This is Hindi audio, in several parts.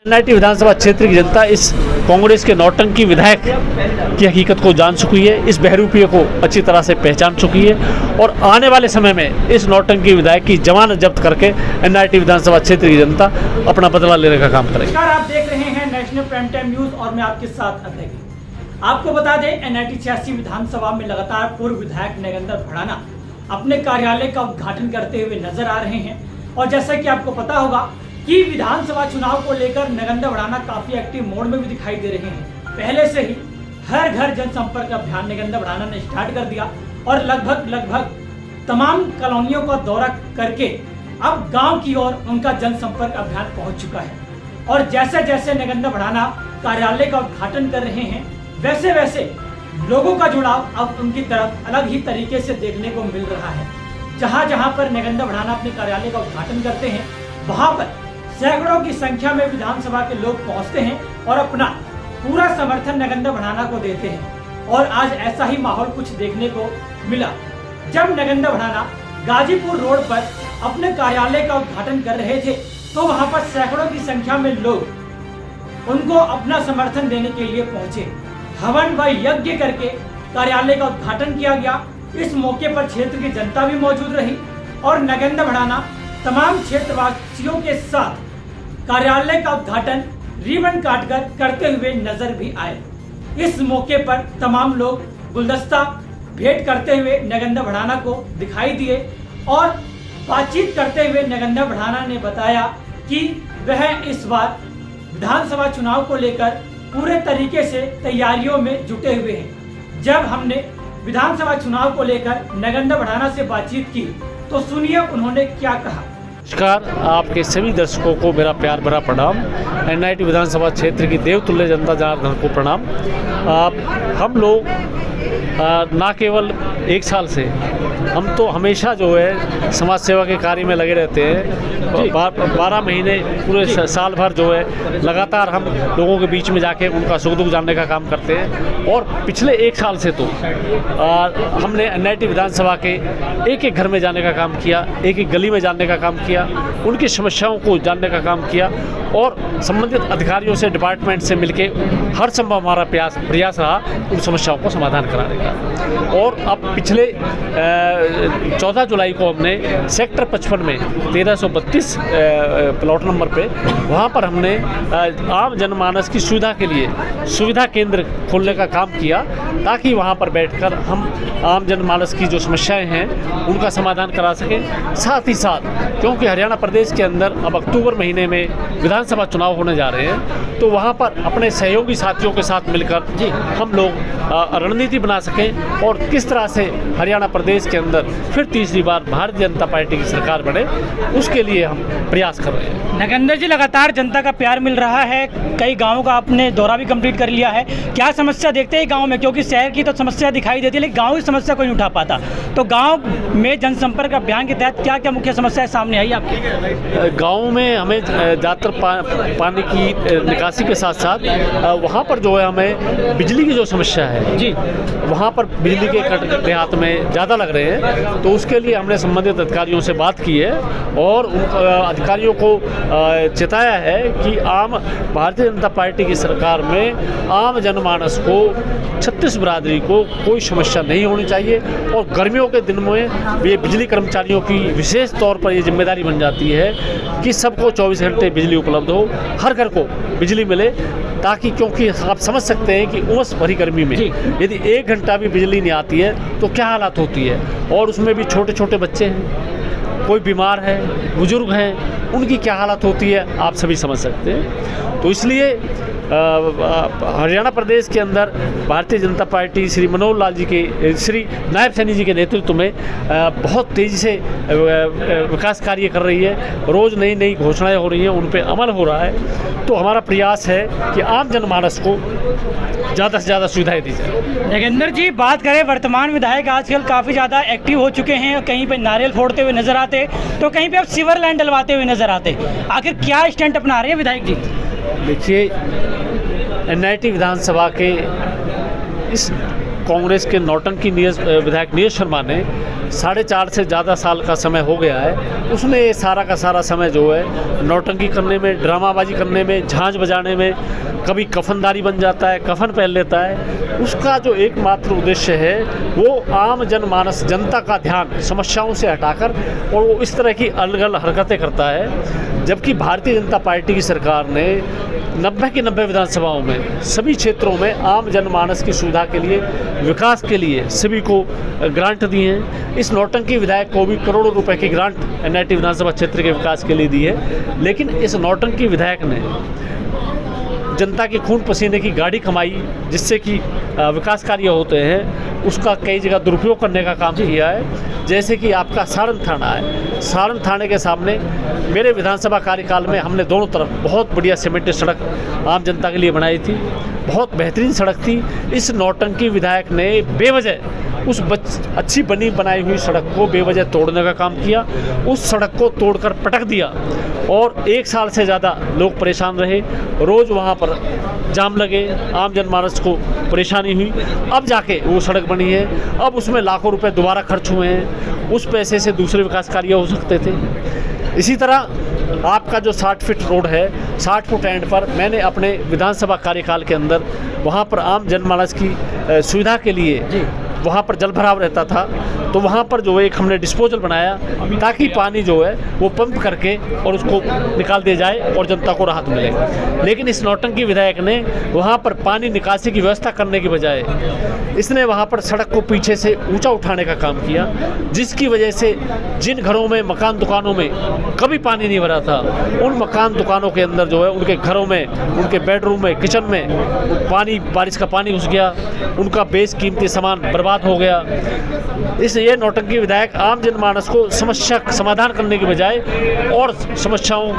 एनआईटी विधानसभा क्षेत्र की जनता इस कांग्रेस के नौटंकी विधायक की हकीकत को जान चुकी है, इस बहरूपिये को अच्छी तरह से पहचान चुकी है और आने वाले समय में इस नौटंकी विधायक की जमानत जब्त करके एनआईटी विधानसभा क्षेत्र की जनता अपना बदला लेने का काम करेगी। आप देख रहे हैं नेशनल प्राइम टाइम न्यूज और मैं आपके साथ अभय। आपको बता दें, एनआईटी 86 विधानसभा में लगातार पूर्व विधायक नगेंद्र भड़ाना अपने कार्यालय का उद्घाटन करते हुए नजर आ रहे हैं और जैसा कि आपको पता होगा कि विधानसभा चुनाव को लेकर नगेंद्र भड़ाना काफी एक्टिव मोड में भी दिखाई दे रहे हैं। पहले से ही हर घर जनसंपर्क अभियान नगेंद्र भड़ाना ने स्टार्ट कर दिया और लगभग तमाम कॉलोनियों का दौरा करके अब गांव की ओर उनका जनसंपर्क अभियान पहुंच चुका है। और जैसे जैसे नगेंद्र भड़ाना कार्यालय का उद्घाटन कर रहे हैं, वैसे वैसे लोगों का जुड़ाव अब उनकी तरफ अलग ही तरीके से देखने को मिल रहा है। जहां जहां पर नगेंद्र भड़ाना अपने कार्यालय का उद्घाटन करते हैं, वहां पर सैकड़ों की संख्या में विधानसभा के लोग पहुंचते हैं और अपना पूरा समर्थन नगेंद्र भड़ाना को देते हैं। और आज ऐसा ही माहौल कुछ देखने को मिला जब नगेंद्र भड़ाना गाजीपुर रोड पर अपने कार्यालय का उद्घाटन कर रहे थे, तो वहां पर सैकड़ों की संख्या में लोग उनको अपना समर्थन देने के लिए पहुंचे। हवन व यज्ञ करके कार्यालय का उद्घाटन किया गया। इस मौके पर क्षेत्र की जनता भी मौजूद रही और नगेंद्र भड़ाना तमाम क्षेत्रवासियों के साथ कार्यालय का उद्घाटन रिबन काटकर करते हुए नजर भी आए। इस मौके पर तमाम लोग गुलदस्ता भेंट करते हुए नगेंद्र भड़ाना को दिखाई दिए और बातचीत करते हुए नगेंद्र भड़ाना ने बताया कि वह इस बार विधानसभा चुनाव को लेकर पूरे तरीके से तैयारियों में जुटे हुए हैं। जब हमने विधानसभा चुनाव को लेकर नगेंद्र भड़ाना से बातचीत की तो सुनिए उन्होंने क्या कहा। नमस्कार, आपके सभी दर्शकों को मेरा प्यार भरा प्रणाम। एनआईटी विधानसभा क्षेत्र की देवतुल्य जनता जनार्दन को प्रणाम। हम लोग ना केवल एक साल से, हम तो हमेशा जो है समाज सेवा के कार्य में लगे रहते हैं। 12 महीने पूरे साल भर जो है लगातार हम लोगों के बीच में जाके उनका सुख दुख जानने का काम करते हैं। और पिछले एक साल से तो हमने एनआईटी विधानसभा के एक एक घर में जाने का काम किया, एक एक गली में जानने का काम किया, उनकी समस्याओं को जानने का काम किया और संबंधित अधिकारियों से, डिपार्टमेंट से मिलके हर संभव हमारा प्रयास रहा उन समस्याओं को समाधान कराने का। और अब पिछले 14 जुलाई को हमने सेक्टर 55 में 1332 प्लॉट नंबर पे वहाँ पर हमने आम जनमानस की सुविधा के लिए सुविधा केंद्र खोलने का काम किया, ताकि वहाँ पर बैठकर हम आम जनमानस की जो समस्याएं हैं उनका समाधान करा सकें। साथ ही साथ क्योंकि हरियाणा प्रदेश के अंदर अब अक्टूबर महीने में विधानसभा चुनाव होने जा रहे हैं, तो वहाँ पर अपने सहयोगी साथियों के साथ मिलकर हम लोग रणनीति बना सकें और किस तरह से हरियाणा प्रदेश के अंदर फिर तीसरी बार भारतीय जनता पार्टी की सरकार बने, उसके लिए हम प्रयास कर रहे हैं। नगेंद्र जी, लगातार जनता का प्यार मिल रहा है, कई गाँवों का आपने दौरा भी कंप्लीट कर लिया है। क्या समस्या देखते हैं गाँव में? क्योंकि शहर की तो समस्या दिखाई देती है लेकिन गाँव की समस्या कोई नहीं उठा पाता, तो गाँव में जनसंपर्क अभियान के तहत क्या क्या मुख्य समस्याएं सामने आई आपके? गाँव में हमें ज़्यादातर पानी की निकासी के साथ साथ वहाँ पर जो है हमें बिजली की जो समस्या है जी, वहाँ पर बिजली के कट देहात में ज़्यादा लग रहे हैं, तो उसके लिए हमने संबंधित अधिकारियों से बात की है और अधिकारियों को चेताया है कि आम भारतीय जनता पार्टी की सरकार में आम जनमानस को, छत्तीस बिरादरी को कोई समस्या नहीं होनी चाहिए। और गर्मियों के दिन में ये बिजली कर्मचारियों की विशेष तौर पर ये जिम्मेदारी बन जाती है कि सबको 24 घंटे बिजली उपलब्ध हो, हर घर को बिजली मिले, ताकि क्योंकि आप समझ सकते हैं कि उमस भरी गर्मी में यदि 1 घंटा भी बिजली नहीं आती है तो क्या हालत होती है। और उसमें भी छोटे छोटे बच्चे हैं, कोई बीमार है, बुजुर्ग हैं, उनकी क्या हालत होती है आप सभी समझ सकते हैं। तो इसलिए हरियाणा प्रदेश के अंदर भारतीय जनता पार्टी श्री मनोहर लाल जी के, श्री नायब सैनी जी के नेतृत्व में बहुत तेज़ी से विकास कार्य कर रही है। रोज़ नई नई घोषणाएं हो रही हैं, उन पर अमल हो रहा है। तो हमारा प्रयास है कि आम जनमानस को ज़्यादा से ज़्यादा सुविधाएं दी जाए। नगेंद्र जी, बात करें वर्तमान विधायक आजकल काफ़ी ज़्यादा एक्टिव हो चुके हैं, कहीं पे नारियल फोड़ते हुए नजर आते तो कहीं पे अब सीवर लाइन डलवाते हुए नजर आते, आखिर क्या स्टैंड अपना रहे हैं विधायक जी? देखिए, एनआईटी विधानसभा के इस कांग्रेस के नौटंकी विधायक नीरज शर्मा ने 4.5 से ज़्यादा साल का समय हो गया है, उसने ये सारा का सारा समय जो है नौटंकी करने में, ड्रामाबाजी करने में, झांझ बजाने में, कभी कफनदारी बन जाता है, कफन पहन लेता है। उसका जो एकमात्र उद्देश्य है वो आम जनमानस, जनता का ध्यान समस्याओं से हटाकर, और वो इस तरह की अलग अलग हरकतें करता है। जबकि भारतीय जनता पार्टी की सरकार ने 90 की 90 विधानसभाओं में सभी क्षेत्रों में आम जनमानस की सुविधा के लिए, विकास के लिए सभी को ग्रांट दी हैं। इस नौटंकी विधायक को भी करोड़ों रुपए की ग्रांट NIT विधानसभा क्षेत्र के विकास के लिए दी है। लेकिन इस नौटंकी विधायक ने जनता के खून पसीने की गाड़ी कमाई, जिससे कि विकास कार्य होते हैं, उसका कई जगह दुरुपयोग करने का काम किया है। जैसे कि आपका सारण थाना है, सारण थाने के सामने मेरे विधानसभा कार्यकाल में हमने दोनों तरफ बहुत बढ़िया सीमेंटेड सड़क आम जनता के लिए बनाई थी, बहुत बेहतरीन सड़क थी। इस नौटंकी विधायक ने बेवजह उस अच्छी बनाई हुई सड़क को बेवजह तोड़ने का काम किया, उस सड़क को तोड़कर पटक दिया, और 1 साल से ज़्यादा लोग परेशान रहे। रोज़ वहाँ पर जाम लगे, आम जनमानस को परेशानी हुई। अब जाके वो सड़क बनी है, अब उसमें लाखों रुपए दोबारा खर्च हुए हैं, उस पैसे से दूसरे विकास कार्य हो सकते थे। इसी तरह आपका जो 60 फीट रोड है, 60 फुट एंड पर मैंने अपने विधानसभा कार्यकाल के अंदर वहाँ पर आम जनमानस की सुविधा के लिए वहाँ पर जल भराव रहता था, तो वहाँ पर जो है एक हमने डिस्पोजल बनाया, ताकि पानी जो है वो पंप करके और उसको निकाल दिया जाए और जनता को राहत मिले। लेकिन इस नौटंकी विधायक ने वहाँ पर पानी निकासी की व्यवस्था करने की बजाय इसने वहाँ पर सड़क को पीछे से ऊंचा उठाने का काम किया, जिसकी वजह से जिन घरों में, मकान दुकानों में कभी पानी नहीं भरा था, उन मकान दुकानों के अंदर जो है, उनके घरों में, उनके बेडरूम में, किचन में पानी, बारिश का पानी घुस गया, उनका बेशकीमती सामान बर्बाद हो गया। इसलिए नौटंकी विधायक आम जनमानस को समस्या समाधान करने के बजाय और समस्याओं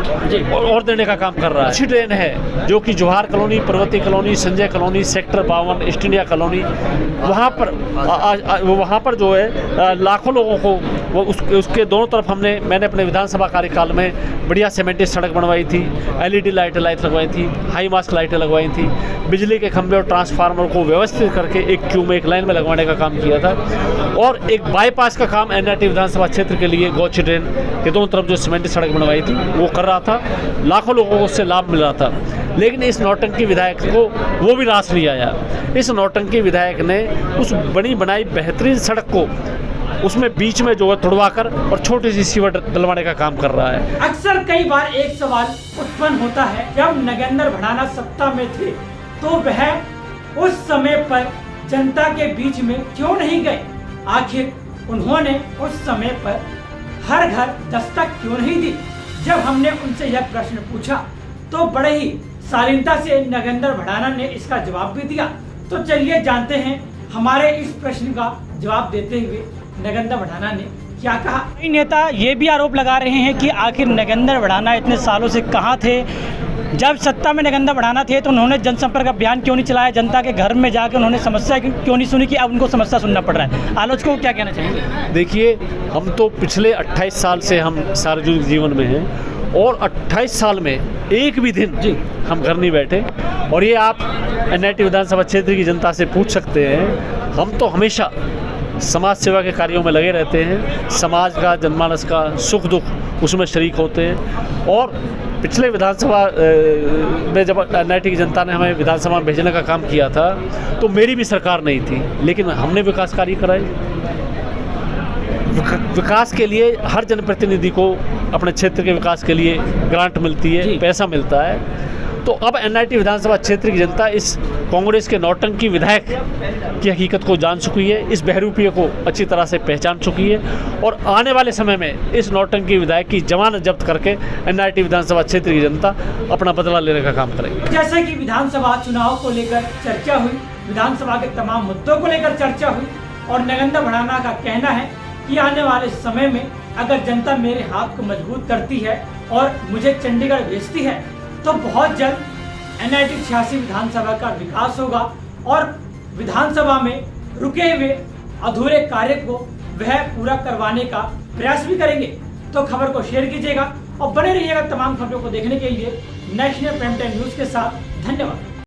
और देने का काम कर रहा है। अच्छी ट्रेन है जो कि Jawahar colony, Pragati colony, Sanjay colony, sector 52, East India colony, वहाँ पर जो है लाखों लोगों को उसके दोनों तरफ मैंने अपने विधानसभा कार्यकाल में बढ़िया सीमेंटेड सड़क बनवाई थी, LED लाइट लगवाई थी, हाई मास्क लाइटें लगवाई थी, बिजली के खंभे और ट्रांसफार्मर को व्यवस्थित करके एक क्यू में, एक लाइन में लगवाने का काम किया था, और एक बाईपास का काम NIT विधानसभा क्षेत्र के लिए गौची ट्रेन के दोनों तरफ जो सीमेंटेड सड़क बनवाई थी वो कर रहा था। लाखों लोगों को उससे लाभ मिल रहा था। लेकिन इस नौटंकी विधायक को वो भी रास नहीं आया। इस नौटंकी विधायक ने उस बनी बनाई बेहतरीन सड़क को उसमें बीच में जो है तुड़वाकर और छोटी सी सीवर डलवाने का काम कर रहा है। अक्सर कई बार एक सवाल उत्पन्न होता है, जब नगेंद्र भड़ाना सत्ता में थे तो वह उस समय पर जनता के बीच में क्यों नहीं गए? आखिर उन्होंने उस समय पर हर घर दस्तक क्यों नहीं दी? जब हमने उनसे यह प्रश्न पूछा तो बड़े ही शालीनता से नगेंद्र भड़ाना ने इसका जवाब भी दिया। तो चलिए जानते हैं हमारे इस प्रश्न का जवाब देते हुए नगेंद्र भड़ाना ने क्या कहा। कई नेता ये भी आरोप लगा रहे हैं कि आखिर नगेंद्र भड़ाना इतने सालों से कहाँ थे? जब सत्ता में नगेंद्र भड़ाना थे तो उन्होंने जनसंपर्क अभियान क्यों नहीं चलाया? जनता के घर में जाकर उन्होंने समस्या क्यों नहीं सुनी कि अब उनको समस्या सुनना पड़ रहा है? आलोचकों को क्या कहना चाहिए? देखिए, हम तो पिछले 28 साल से हम सार्वजनिक जीवन में हैं, और 28 साल में एक भी दिन हम घर नहीं बैठे। और ये आप NIT विधानसभा क्षेत्र की जनता से पूछ सकते हैं। हम तो हमेशा समाज सेवा के कार्यों में लगे रहते हैं, समाज का, जनमानस का सुख दुख उसमें शरीक होते हैं। और पिछले विधानसभा में जब NIT की जनता ने हमें विधानसभा में भेजने का काम किया था तो मेरी भी सरकार नहीं थी, लेकिन हमने विकास कार्य कराए। विकास के लिए हर जनप्रतिनिधि को अपने क्षेत्र के विकास के लिए ग्रांट मिलती है, पैसा मिलता है। तो अब NIT विधानसभा क्षेत्र की जनता इस कांग्रेस के नौटंकी विधायक की हकीकत को जान चुकी है, इस बहरूपिये को अच्छी तरह से पहचान चुकी है, और आने वाले समय में इस नौटंकी विधायक की जमानत जब्त करके NIT विधानसभा क्षेत्र की जनता अपना बदला लेने का काम करेगी। जैसे कि विधानसभा चुनाव को लेकर चर्चा हुई, विधानसभा के तमाम मुद्दों को लेकर चर्चा हुई, और नगेंद्र भड़ाना का कहना है कि आने वाले समय में अगर जनता मेरे हाथ को मजबूत करती है और मुझे चंडीगढ़ भेजती है तो बहुत जल्द NIT 86 विधानसभा का विकास होगा, और विधानसभा में रुके हुए अधूरे कार्य को वह पूरा करवाने का प्रयास भी करेंगे। तो खबर को शेयर कीजिएगा और बने रहिएगा तमाम खबरों को देखने के लिए नेशनल प्राइम टाइम न्यूज़ के साथ। धन्यवाद।